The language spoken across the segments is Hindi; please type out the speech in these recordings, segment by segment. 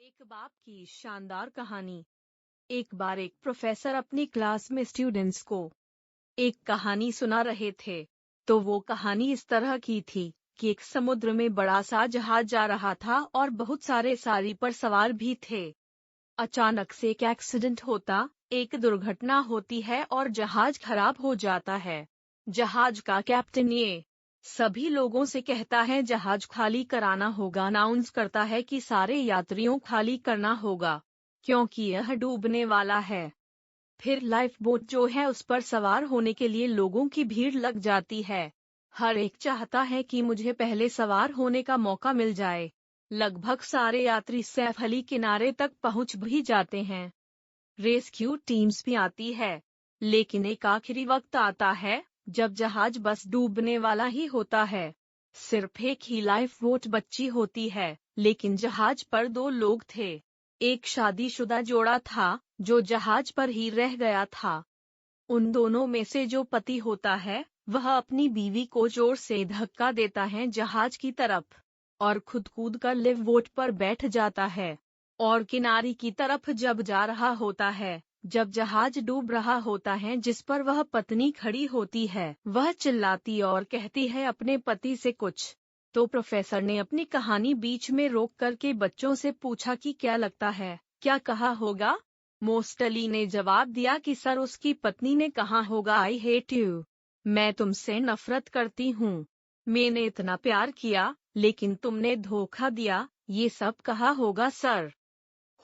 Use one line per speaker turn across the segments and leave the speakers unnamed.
एक बाप की शानदार कहानी। एक बार एक प्रोफेसर अपनी क्लास में स्टूडेंट्स को एक कहानी सुना रहे थे। तो वो कहानी इस तरह की थी कि एक समुद्र में बड़ा सा जहाज जा रहा था और बहुत सारे सवारी पर सवार भी थे। अचानक से एक एक्सीडेंट होता, एक दुर्घटना होती है और जहाज खराब हो जाता है। जहाज का कैप्टन ये सभी लोगों से कहता है जहाज खाली कराना होगा, अनाउंस करता है कि सारे यात्रियों खाली करना होगा क्योंकि यह डूबने वाला है। फिर लाइफ बोट जो है उस पर सवार होने के लिए लोगों की भीड़ लग जाती है। हर एक चाहता है कि मुझे पहले सवार होने का मौका मिल जाए। लगभग सारे यात्री सैफली किनारे तक पहुंच भी जाते हैं। रेस्क्यू टीम्स भी आती है, लेकिन एक आखिरी वक्त आता है जब जहाज बस डूबने वाला ही होता है। सिर्फ एक ही लाइफ बोट बची होती है, लेकिन जहाज पर 2 लोग थे। एक शादीशुदा जोड़ा था जो जहाज पर ही रह गया था। उन दोनों में से जो पति होता है वह अपनी बीवी को जोर से धक्का देता है जहाज की तरफ और खुद कूद कर लिव बोट पर बैठ जाता है और किनारे की तरफ जब जा रहा होता है, जब जहाज डूब रहा होता है जिस पर वह पत्नी खड़ी होती है, वह चिल्लाती और कहती है अपने पति से कुछ। तो प्रोफेसर ने अपनी कहानी बीच में रोक करके बच्चों से पूछा कि क्या लगता है, क्या कहा होगा? मोस्टली ने जवाब दिया कि सर उसकी पत्नी ने कहा होगा आई हेट यू, मैं तुमसे नफरत करती हूँ। मैंने इतना प्यार किया लेकिन तुमने धोखा दिया, ये सब कहा होगा सर।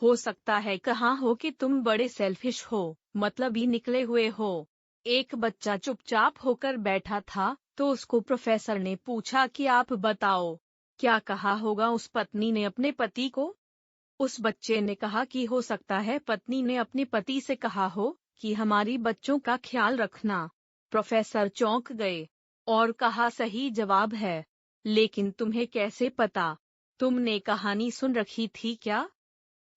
हो सकता है कहा हो कि तुम बड़े सेल्फिश हो, मतलबी निकले हुए हो। एक बच्चा चुपचाप होकर बैठा था, तो उसको प्रोफेसर ने पूछा कि आप बताओ, क्या कहा होगा उस पत्नी ने अपने पति को? उस बच्चे ने कहा कि हो सकता है पत्नी ने अपने पति से कहा हो कि हमारी बच्चों का ख्याल रखना। प्रोफेसर चौंक गए और कहा सही जवाब है, लेकिन तुम्हें कैसे पता? तुमने कहानी सुन रखी थी क्या?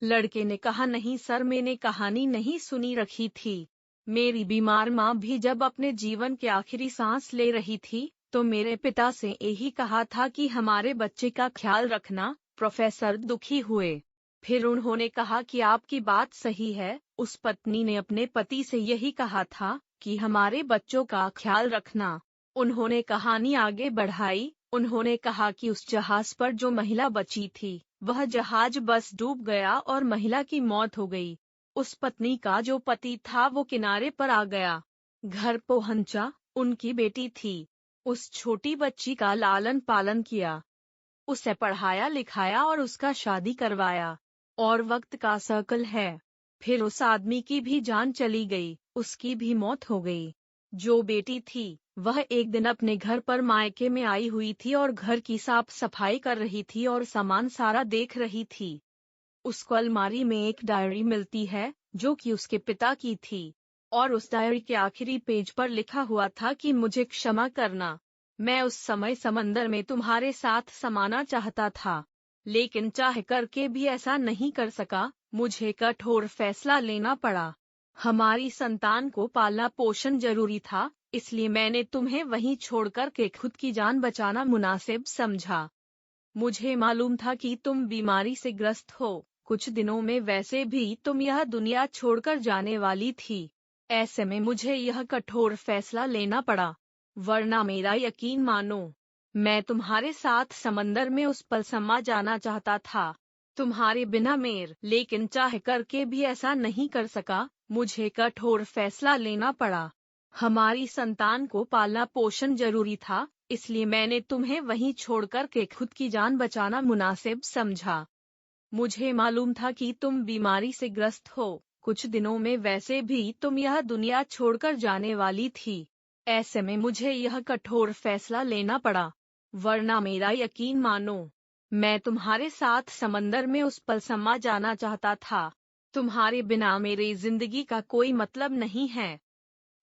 लड़के ने कहा नहीं सर, मैंने कहानी नहीं सुनी रखी थी। मेरी बीमार माँ भी जब अपने जीवन के आखिरी सांस ले रही थी तो मेरे पिता से यही कहा था कि हमारे बच्चे का ख्याल रखना। प्रोफेसर दुखी हुए। फिर उन्होंने कहा कि आपकी बात सही है, उस पत्नी ने अपने पति से यही कहा था कि हमारे बच्चों का ख्याल रखना। उन्होंने कहानी आगे बढ़ाई। उन्होंने कहा कि उस जहाज पर जो महिला बची थी, वह जहाज बस डूब गया और महिला की मौत हो गई। उस पत्नी का जो पति था वो किनारे पर आ गया, घर पहुंचा, उनकी बेटी थी। उस छोटी बच्ची का लालन पालन किया, उसे पढ़ाया लिखाया और उसका शादी करवाया। और वक्त का सर्कल है। फिर उस आदमी की भी जान चली गई, उसकी भी मौत हो गई। जो बेटी थी वह एक दिन अपने घर पर मायके में आई हुई थी और घर की साफ सफाई कर रही थी और सामान सारा देख रही थी। उसको अलमारी में एक डायरी मिलती है जो कि उसके पिता की थी, और उस डायरी के आखिरी पेज पर लिखा हुआ था कि मुझे क्षमा करना, मैं उस समय समंदर में तुम्हारे साथ समाना चाहता था, लेकिन चाह करके भी ऐसा नहीं कर सका। मुझे कठोर फैसला लेना पड़ा। हमारी संतान को पालना पोषण जरूरी था, इसलिए मैंने तुम्हें वहीं छोड़कर के खुद की जान बचाना मुनासिब समझा। मुझे मालूम था कि तुम बीमारी से ग्रस्त हो, कुछ दिनों में वैसे भी तुम यह दुनिया छोड़कर जाने वाली थी। ऐसे में मुझे यह कठोर फैसला लेना पड़ा, वरना मेरा यकीन मानो, मैं तुम्हारे साथ समंदर में उस पल समा जाना चाहता था, तुम्हारे बिना लेकिन चाह करके भी ऐसा नहीं कर सका। मुझे कठोर फैसला लेना पड़ा। हमारी संतान को पालना पोषण जरूरी था, इसलिए मैंने तुम्हें वहीं छोड़कर के खुद की जान बचाना मुनासिब समझा। मुझे मालूम था कि तुम बीमारी से ग्रस्त हो, कुछ दिनों में वैसे भी तुम यह दुनिया छोड़कर जाने वाली थी। ऐसे में मुझे यह कठोर फैसला लेना पड़ा, वरना मेरा यकीन मानो, मैं तुम्हारे साथ समंदर में उस पल समा जाना चाहता था, तुम्हारे बिना मेरी जिंदगी का कोई मतलब नहीं है।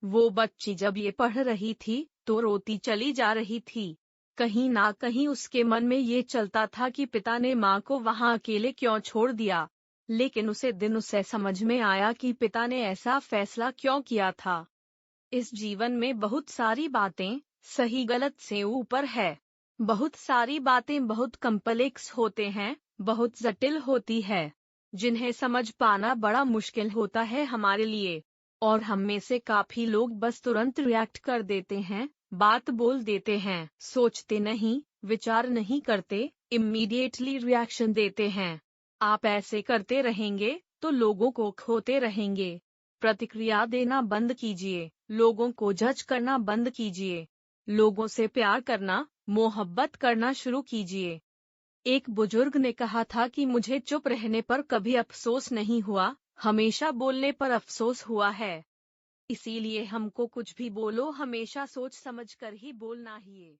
वो बच्ची जब ये पढ़ रही थी तो रोती चली जा रही थी। कहीं ना कहीं उसके मन में ये चलता था कि पिता ने माँ को वहाँ अकेले क्यों छोड़ दिया, लेकिन उसे समझ में आया कि पिता ने ऐसा फैसला क्यों किया था। इस जीवन में बहुत सारी बातें सही गलत से ऊपर है। बहुत सारी बातें बहुत कॉम्प्लेक्स होते हैं, बहुत जटिल होती है। जिन्हें समझ पाना बड़ा मुश्किल होता है हमारे लिए। और हम में से काफी लोग बस तुरंत रिएक्ट कर देते हैं, बात बोल देते हैं, सोचते नहीं, विचार नहीं करते, इमीडिएटली रिएक्शन देते हैं। आप ऐसे करते रहेंगे तो लोगों को खोते रहेंगे। प्रतिक्रिया देना बंद कीजिए, लोगों को जज करना बंद कीजिए, लोगों से प्यार करना, मोहब्बत करना शुरू कीजिए। एक बुजुर्ग ने कहा था कि मुझे चुप रहने पर कभी अफसोस नहीं हुआ, हमेशा बोलने पर अफसोस हुआ है। इसीलिए हमको कुछ भी बोलो हमेशा सोच समझ कर ही बोलना ही है।